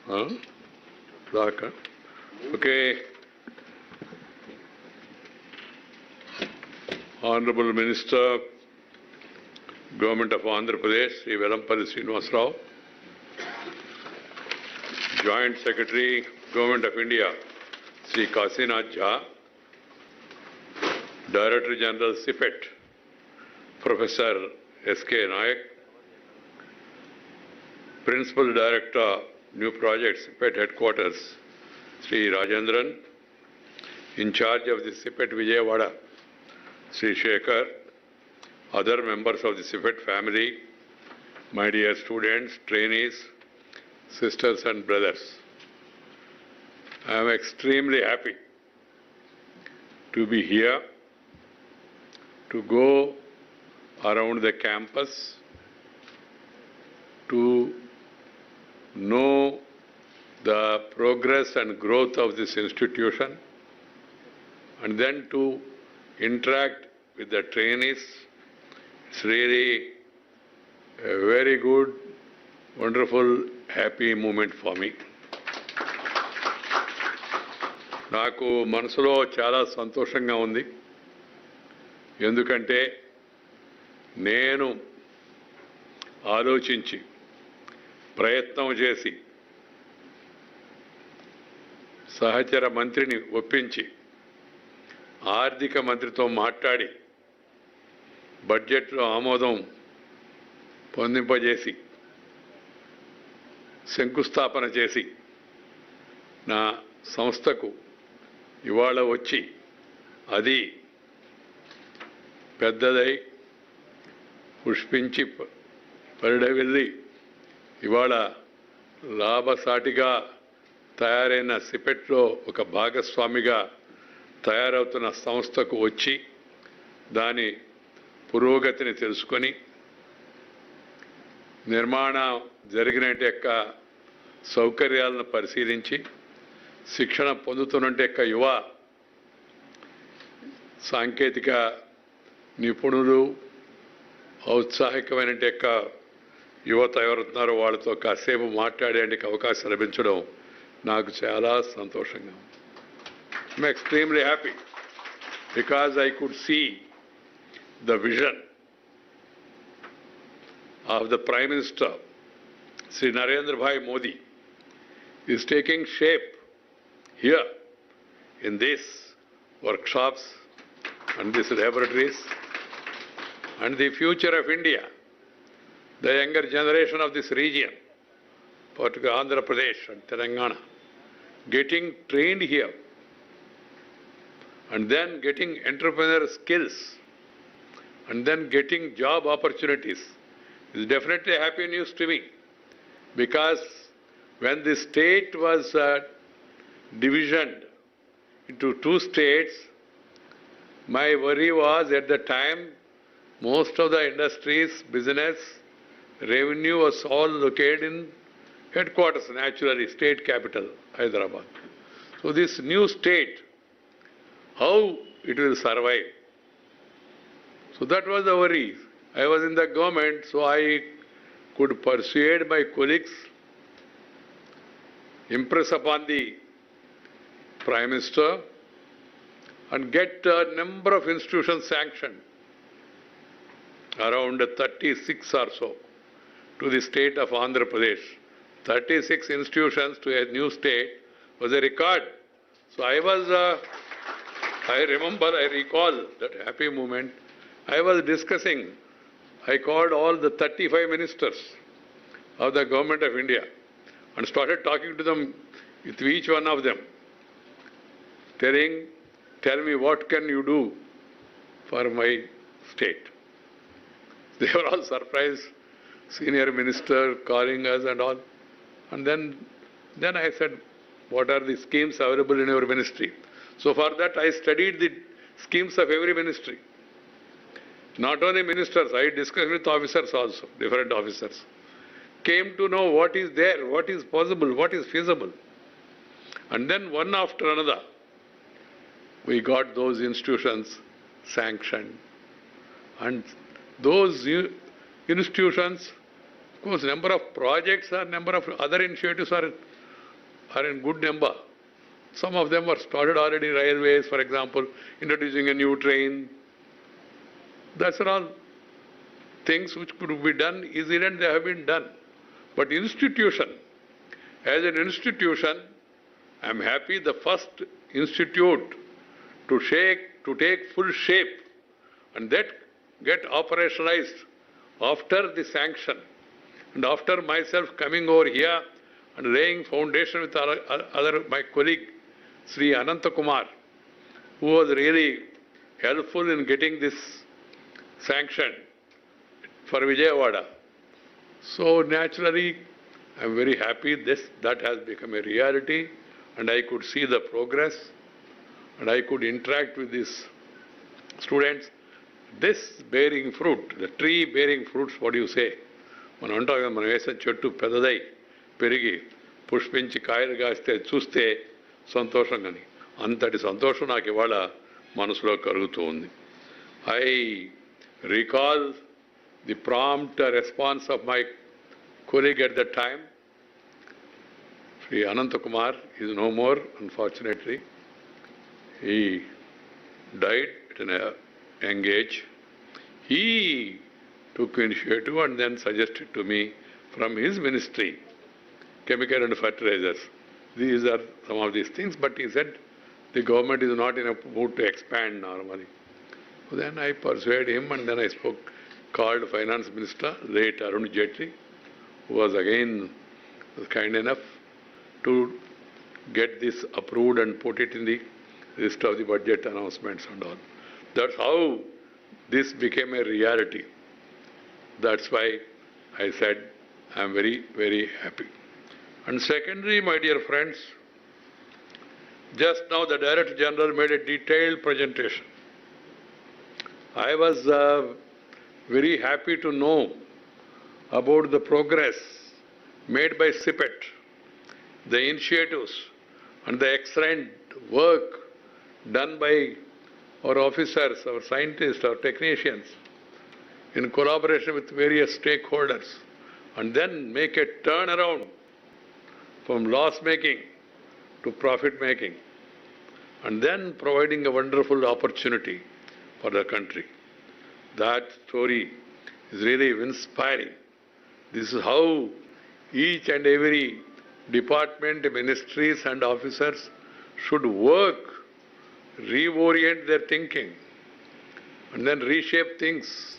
Huh? Raka. Okay. Honorable Minister, Government of Andhra Pradesh, Sri Velampalli Srinivas Rao. Joint Secretary, Government of India, Sri Kasinath Jha. Director General CIPET, Professor S.K. Nayak. Principal Director, New Projects, CIPET Headquarters, Sri Rajendran. In charge of the CIPET Vijayawada, Sri Shekhar. Other members of the CIPET family, my dear students, trainees, sisters and brothers. I am extremely happy to be here, to go around the campus, to know the progress and growth of this institution, and then to interact with the trainees. It's really a very good, wonderful, happy moment for me. నాకు మనసులో చాలా సంతోషంగా ఉంది. ఎందుకంటే నేను ఆలోచించి ప్రయత్నం చేసి సహచర మంత్రిని ఒప్పించి ఆర్థిక మంత్రితో మాట్లాడి బడ్జెట్లో ఆమోదం పొందింపజేసి శంకుస్థాపన చేసి నా సంస్థకు ఇవాళ వచ్చి అది పెద్దదై పుష్పించి పరిడవిల్లి ఇవాళ లాభసాటిగా తయారైన సిపెట్లో ఒక భాగస్వామిగా తయారవుతున్న సంస్థకు వచ్చి దాని పురోగతిని తెలుసుకొని నిర్మాణం జరిగిన యొక్క సౌకర్యాలను పరిశీలించి శిక్షణ పొందుతున్న యువ సాంకేతిక నిపుణులు ఔత్సాహికమైన యువత ఎవరుతున్నారో వాళ్ళతో కాసేపు మాట్లాడేందుకు అవకాశం లభించడం నాకు చాలా సంతోషంగా ఉంది. I'm extremely happy because I could see the vision of the Prime Minister, Sri Narendra Bhai Modi, is taking shape here in these workshops and these laboratories, and the future of India, the younger generation of this region, particularly Andhra Pradesh and Telangana, getting trained here and then getting entrepreneurial skills and then getting job opportunities is definitely happy news to me, because when the state was divisioned into two states, my worry was at the time most of the industries, business, revenue was all located in headquarters, naturally, state capital, Hyderabad. So this new state, how it will survive? So that was the worry. I was in the government, so I could persuade my colleagues, impress upon the Prime Minister, and get a number of institutions sanctioned, around 36 or so, to the state of Andhra Pradesh. 36 institutions to a new state was a record. So I recall that happy moment. I was discussing, I called all the 35 ministers of the Government of India and started talking to them, with each one of them, tell me what can you do for my state. They were all surprised, senior minister calling us and all. And then I said, what are the schemes available in your ministry? So for that I studied the schemes of every ministry. Not only ministers, I discussed with officers also, different officers. Came to know what is there, what is possible, what is feasible. And then one after another, we got those institutions sanctioned. And those institutions, of course, number of projects or number of other initiatives are are in good number. Some of them were started already, railways, for example, introducing a new train. That's all things which could be done easily, and they have been done. But institution, as an institution, I am happy the first institute to take full shape and that get operationalized after the sanction and after myself coming over here and laying foundation with my colleague Sri Ananta Kumar, who was really helpful in getting this sanctioned for Vijayawada. So naturally, I am very happy that has become a reality, and I could see the progress, and I could interact with these students. This bearing fruit, the tree bearing fruits, what do you say? మనం అంటాం కదా, మనం వేసిన చెట్టు పెద్దదై పెరిగి పుష్పించి కాయలు కాస్తే చూస్తే సంతోషం, కానీ అంతటి సంతోషం నాకు ఇవాళ మనసులో కలుగుతూ ఉంది. I recall the prompt response of my colleague at that time, Sri Ananta Kumar, is no more, unfortunately. He died at an young age. He took initiative and then suggested to me from his ministry, chemical and fertilizers. These are some of these things, but he said the government is not in a mood to expand normally. So then I persuaded him, and then I called Finance Minister, late Arun Jaitley, who was again kind enough to get this approved and put it in the list of the budget announcements and all. That's how this became a reality. That's why I said I am very, very happy. And secondly, my dear friends, just now the Director General made a detailed presentation. I was very happy to know about the progress made by CPET, the initiatives and the excellent work done by our officers, our scientists, our technicians, in collaboration with various stakeholders, and then make a turnaround from loss-making to profit-making, and then providing a wonderful opportunity for the country. That story is really inspiring. This is how each and every department, ministries and officers should work, reorient their thinking, and then reshape things,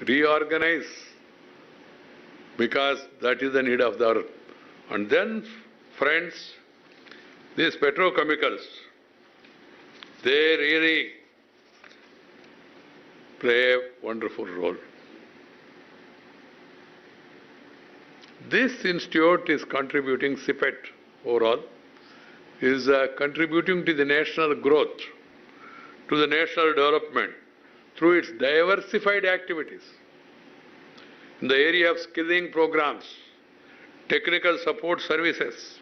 reorganize, because that is the need of the hour. And then, friends, these petrochemicals, they really play a wonderful role. This institute is contributing, CPET overall, is contributing to the national growth, to the national development through its diversified activities in the area of skilling programs, technical support services,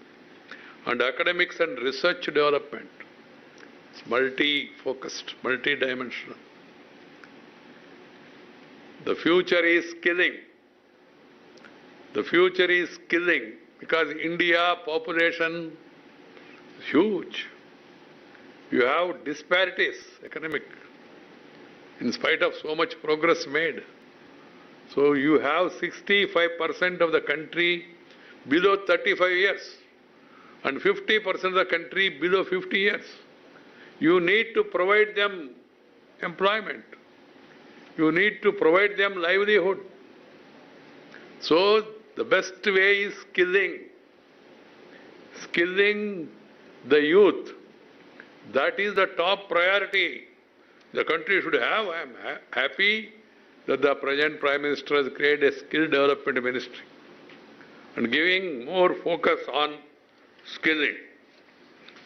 and academics and research development. It's multi-focused, multi-dimensional. The future is skilling. The future is skilling because India population is huge. You have disparities, economic, in spite of so much progress made. So you have 65% of the country below 35 years and 50% of the country below 50 years. You need to provide them employment. You need to provide them livelihood. So the best way is skilling. Skilling the youth. That is the top priority the country should have. I am happy that the present Prime Minister has created a skill development ministry and giving more focus on skilling.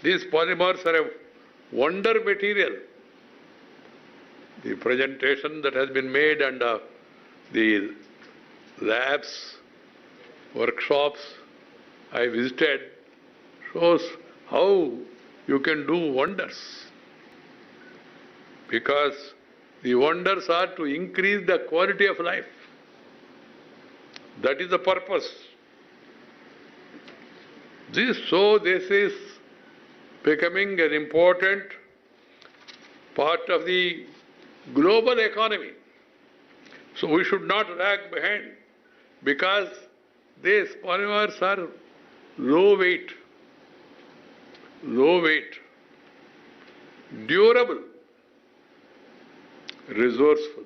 These polymers are a wonder material. The presentation that has been made and the labs, workshops I visited shows how you can do wonders. Because the wonders are to increase the quality of life. That is the purpose. This is becoming an important part of the global economy. So we should not lag behind because these polymers are low weight, durable, resourceful,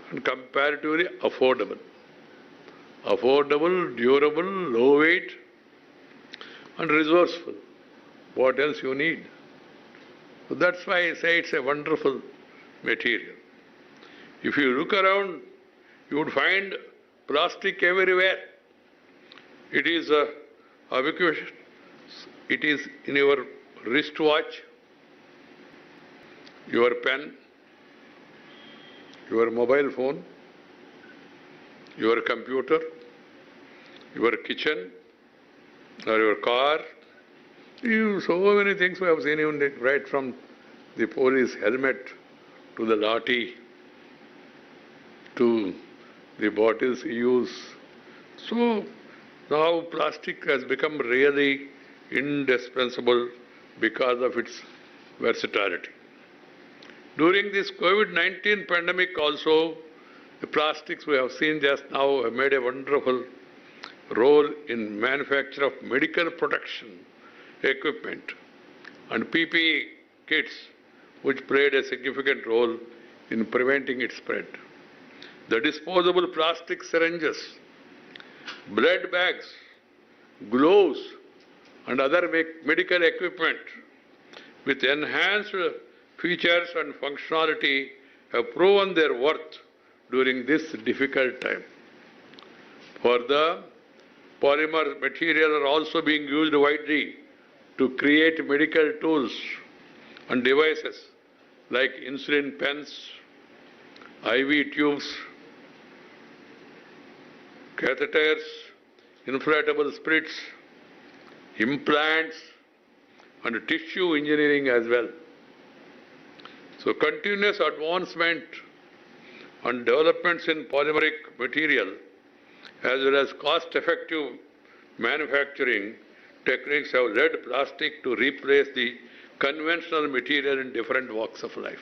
and comparatively affordable. Affordable, durable, low weight, and resourceful. What else you need? So that's why I say it's a wonderful material. If you look around, you would find plastic everywhere. It is ubiquitous. It is in your wristwatch, your pen, your mobile phone, your computer, your kitchen, or your car. So many things we have seen, even right from the police helmet to the lathi to the bottles you use. So now plastic has become really indispensable because of its versatility. During this COVID-19 pandemic also, the plastics we have seen just now have made a wonderful role in manufacture of medical protection equipment and PPE kits, which played a significant role in preventing its spread. The disposable plastic syringes, blood bags, gloves, and other medical equipment with enhanced features and functionality have proven their worth during this difficult time. Further, polymer material are also being used widely to create medical tools and devices like insulin pens, IV tubes, catheters, inflatable spirits, implants, and tissue engineering as well. So continuous advancement and developments in polymeric material as well as cost-effective manufacturing techniques have led plastic to replace the conventional material in different walks of life.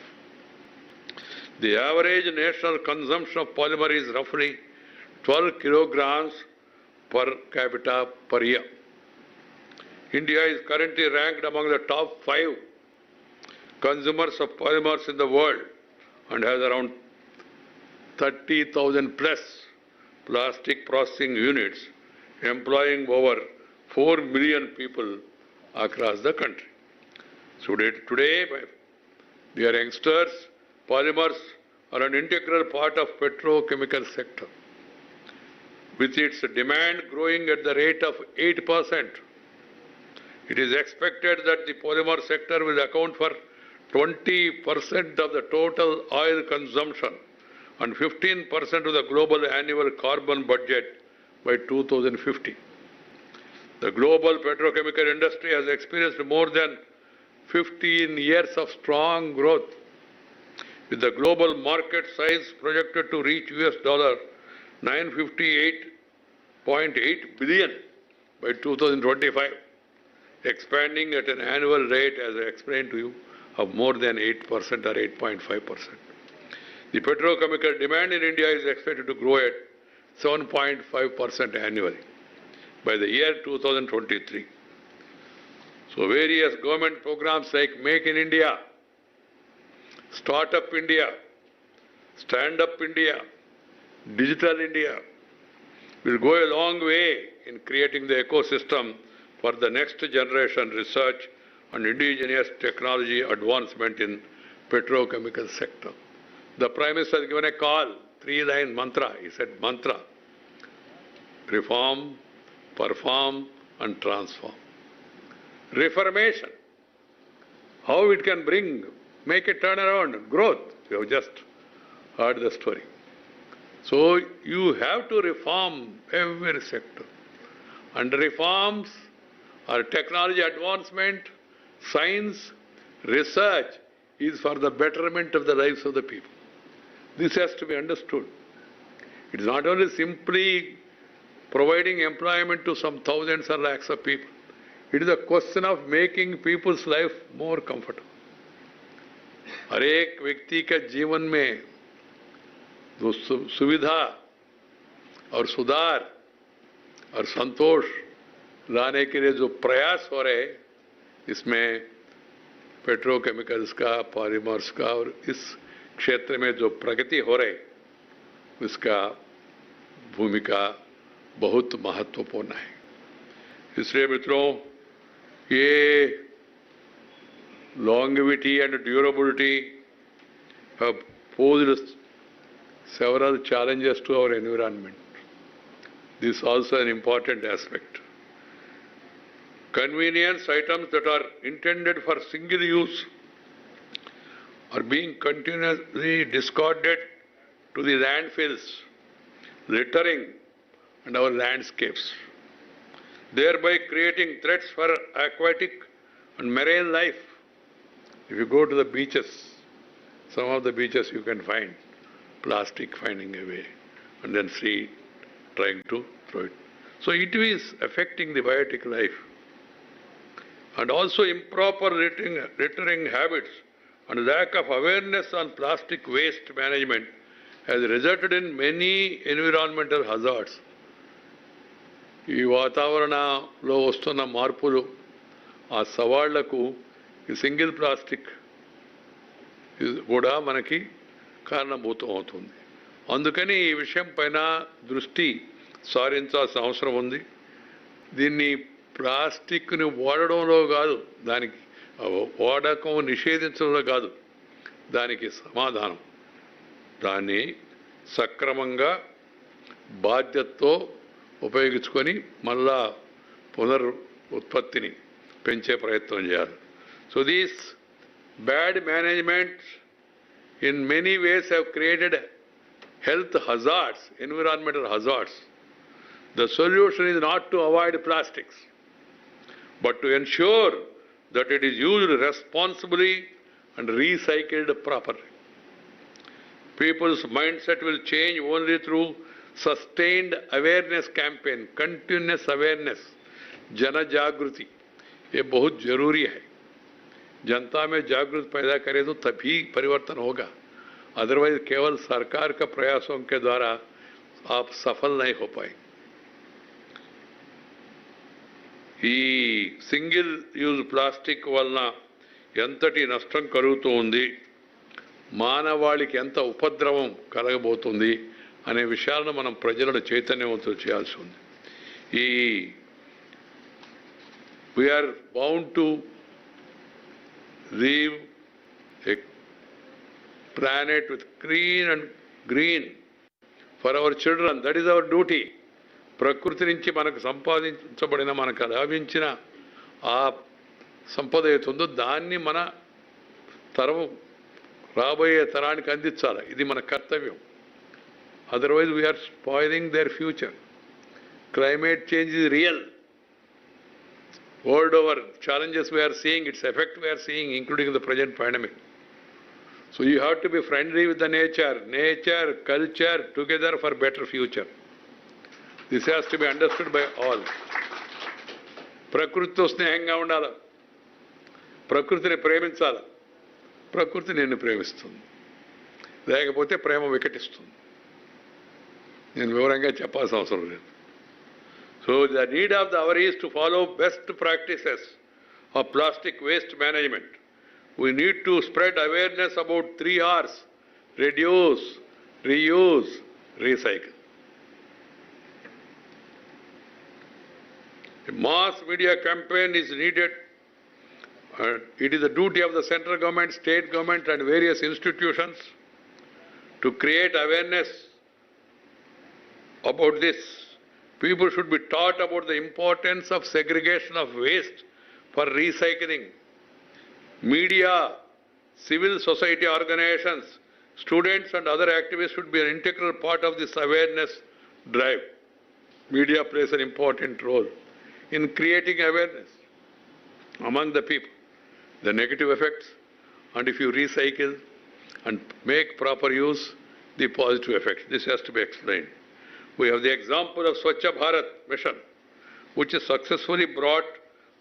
The average national consumption of polymer is roughly 12 kilograms per capita per year. India is currently ranked among the top 5 consumers of polymers in the world and has around 30,000 plus plastic processing units employing over 4 million people across the country. So today, dear youngsters, polymers are an integral part of petrochemical sector. With its demand growing at the rate of 8%, it is expected that the polymer sector will account for 20% of the total oil consumption and 15% of the global annual carbon budget by 2050. The global petrochemical industry has experienced more than 15 years of strong growth, with the global market size projected to reach $958.8 billion by 2025, expanding at an annual rate, as I explained to you, of more than 8% or 8.5%. The petrochemical demand in India is expected to grow at 7.5% annually by the year 2023. So various government programs like Make in India, Startup India, Stand Up India, Digital India will go a long way in creating the ecosystem for the next generation research and indigenous technology advancement in petrochemical sector. The Prime Minister has given a call, 3-line mantra. He said mantra, reform, perform, and transform. Reformation, how it can make a turnaround, growth. You have just heard the story. So you have to reform every sector. And reforms or technology advancement, science, research is for the betterment of the lives of the people. This has to be understood. It is not only simply providing employment to some thousands or lakhs of people. It is a question of making people's life more comfortable. हर एक व्यक्ति के जीवन में जो सुविधा और सुधार और संतोष लाने के लिए जो प्रयास हो रहे, इसमें पेट्रोकेमिकल्स का, पॉलीमर्स का और इस क्षेत्र में जो प्रगति हो रही, उसका भूमिका बहुत महत्वपूर्ण है. इसलिए मित्रों, ये longevity and durability have posed several challenges to our environment. This is also an important aspect. Convenience items that are intended for single use are being continuously discarded to the landfills, littering and our landscapes, thereby creating threats for aquatic and marine life. If you go to the beaches, some of the beaches you can find plastic finding a way and then see trying to throw it. So it is affecting the biotic life. And also improper littering habits and lack of awareness on plastic waste management has resulted in many environmental hazards. ఈ వాతావరణంలో వస్తున్న మార్పులు, ఆ సవాళ్లకు ఈ single plastic కూడా మనకి కారణభూతం అవుతుంది. అందుకని ఈ విషయం పైన దృష్టి సారించాల్సిన అవసరం ఉంది. దీన్ని ప్లాస్టిక్ని వాడడంలో కాదు, దానికి వాడకం నిషేధించడంలో కాదు దానికి సమాధానం. దాన్ని సక్రమంగా బాధ్యతతో ఉపయోగించుకొని మళ్ళా పునరుత్పత్తిని పెంచే ప్రయత్నం చేయాలి. So these bad management in many ways have created health hazards, environmental hazards. The solution is not to avoid plastics, but to ensure that it is used responsibly and recycled properly. People's mindset will change only through sustained awareness campaign, continuous awareness, जन जागृति. ये बहुत जरूरी है. जनता में जागृति पैदा करें तो तभी परिवर्तन होगा. अदरवाइज केवल सरकार का प्रयासों के द्वारा आप सफल नहीं हो पाए. ఈ సింగిల్ యూజ్ ప్లాస్టిక్ వలన ఎంతటి నష్టం కలుగుతూ ఉంది, మానవాళికి ఎంత ఉపద్రవం కలగబోతుంది అనే విషయాలను మనం ప్రజలను చైతన్యవంతులు చేయాల్సి ఉంది. ఈ we are bound to leave a planet with clean and green for our children. That is our duty. ప్రకృతి నుంచి మనకు సంపాదించబడిన, మనకు లభించిన ఆ సంపద ఏతుందో దాన్ని మన రాబోయే తరానికి అందించాలి. ఇది మన కర్తవ్యం. Otherwise we are spoiling their future. Climate change is real. World over, challenges we are seeing, its effect we are seeing, including the present pandemic. So you have to be friendly with the nature, culture, together for better future. This has to be understood by all. ప్రకృతితో స్నేహంగా ఉండాలి, ప్రకృతిని ప్రేమించాలి, ప్రకృతి నిన్ను ప్రేమిస్తుంది, లేకపోతే ప్రేమ వికటిస్తుంది. నేను వివరంగా చెప్పాల్సిన అవసరం లేదు. So the need of the hour is to follow best practices of plastic waste management. We need to spread awareness about 3 R's: reduce, reuse, recycle. A mass media campaign is needed. It is the duty of the central government, state government and various institutions to create awareness about this. People should be taught about the importance of segregation of waste for recycling. Media, civil society organizations, students and other activists should be an integral part of this awareness drive. Media plays an important role in creating awareness among the people, the negative effects, and if you recycle and make proper use, the positive effects. This has to be explained. We have the example of Swachh Bharat mission, which has successfully brought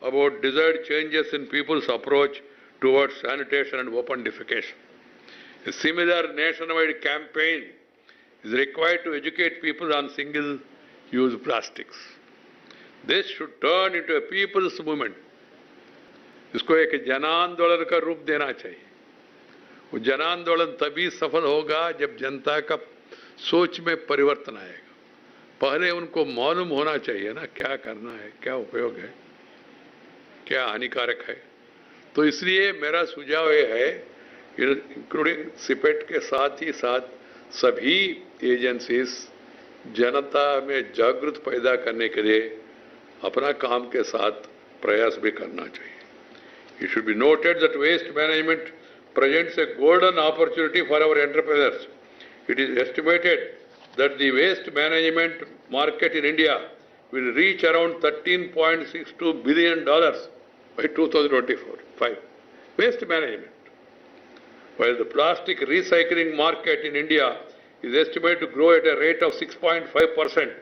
about desired changes in people's approach towards sanitation and open defecation. A similar nationwide campaign is required to educate people on single-use plastics. This should turn into a people's movement. इसको एक जन आंदोलन का रूप देना चाहिए. वो जन आंदोलन तभी सफल होगा जब जनता का सोच में परिवर्तन आएगा. पहले उनको मालूम होना चाहिए ना क्या करना है, क्या उपयोग है, क्या हानिकारक है. तो इसलिए मेरा सुझाव ये है, इंक्लूडिंग सिपेट के साथ ही साथ सभी एजेंसीज जनता में जागृत पैदा करने के लिए अपना काम के साथ प्रयास भी करना चाहिए. It should be noted that waste management presents a golden opportunity for our entrepreneurs. It is estimated that the waste management market in India will reach around $13.62 billion by 2024. Waste management. While the plastic recycling market in India is estimated to grow at a rate of 6.5%